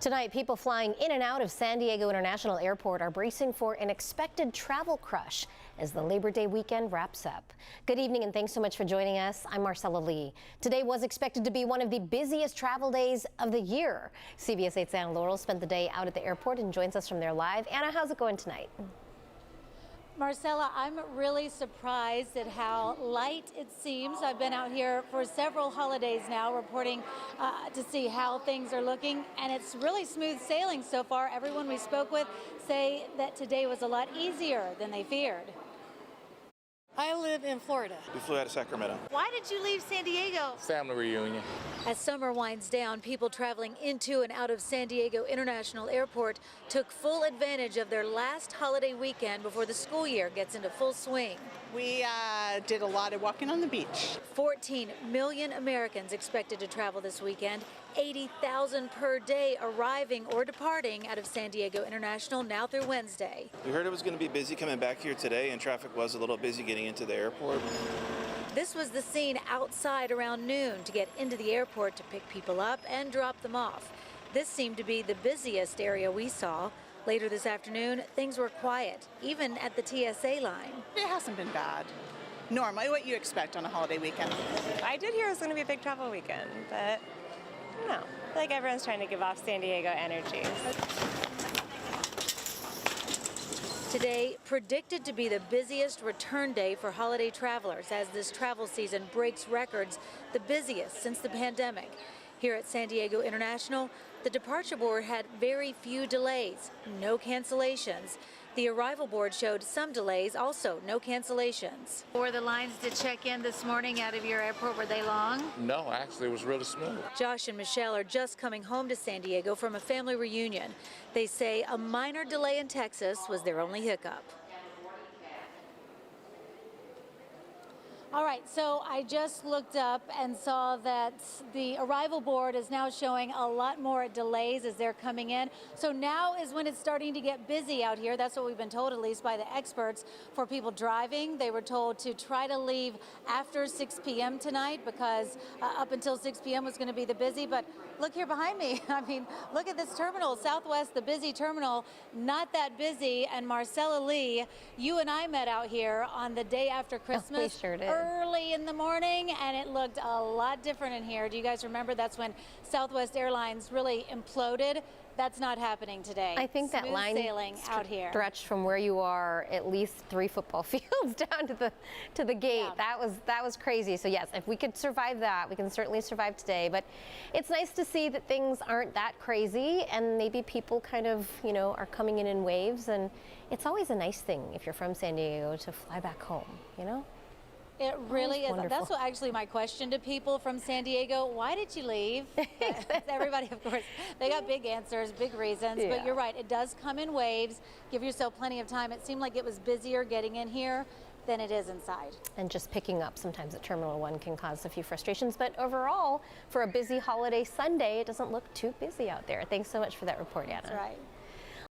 Tonight, people flying in and out of San Diego International Airport are bracing for an expected travel crush as the Labor Day weekend wraps up. Good evening and thanks so much for joining us. I'm Marcella Lee. Today was expected to be one of the busiest travel days of the year. CBS 8's Anna Laurel spent the day out at the airport and joins us from there live. Anna, how's it going tonight? Marcella, I'm really surprised at how light it seems. I've been out here for several holidays now reporting to see how things are looking, and it's really smooth sailing so far. Everyone we spoke with say that today was a lot easier than they feared. I live in Florida. We flew out of Sacramento. Why did you leave San Diego? Family reunion. As summer winds down, people traveling into and out of San Diego International Airport took full advantage of their last holiday weekend before the school year gets into full swing. We did a lot of walking on the beach. 14 million Americans expected to travel this weekend, 80,000 per day arriving or departing out of San Diego International now through Wednesday. We heard it was going to be busy coming back here today, and traffic was a little busy getting into the airport. This was the scene outside around noon to get into the airport to pick people up and drop them off. This seemed to be the busiest area we saw. Later this afternoon, things were quiet, even at the TSA line. It hasn't been bad. Normally, what you expect on a holiday weekend. I did hear it was going to be a big travel weekend, but no. I feel like everyone's trying to give off San Diego energy. Today, predicted to be the busiest return day for holiday travelers as this travel season breaks records, the busiest since the pandemic. Here at San Diego International, the departure board had very few delays, no cancellations. The arrival board showed some delays, also no cancellations. Were the lines to check in this morning out of your airport, were they long? No, actually, it was really smooth. Josh and Michelle are just coming home to San Diego from a family reunion. They say a minor delay in Texas was their only hiccup. All right, so I just looked up and saw that the arrival board is now showing a lot more delays as they're coming in. So now is when it's starting to get busy out here. That's what we've been told, at least by the experts. For people driving, they were told to try to leave after 6 p.m. tonight because up until 6 p.m. was going to be the busy. But look here behind me. I mean, look at this terminal, Southwest, the busy terminal, not that busy. And Marcella Lee, you and I met out here on the day after Christmas. We sure did. Early in the morning, and it looked a lot different in here. Do you guys remember that's when Southwest Airlines really imploded? That's not happening today. I think that line sailing out here. Stretched from where you are at least 3 football fields down to the gate. Yeah. That was crazy. So yes, if we could survive that, we can certainly survive today. But it's nice to see that things aren't that crazy, and maybe people kind of, you know, are coming in waves. And it's always a nice thing if you're from San Diego to fly back home, you know? It really is. Wonderful. That's what actually my question to people from San Diego. Why did you leave? Everybody, of course, they got big answers, big reasons. Yeah. But you're right. It does come in waves. Give yourself plenty of time. It seemed like it was busier getting in here than it is inside. And just picking up sometimes at Terminal 1 can cause a few frustrations. But overall, for a busy holiday Sunday, it doesn't look too busy out there. Thanks so much for that report, Anna. That's right.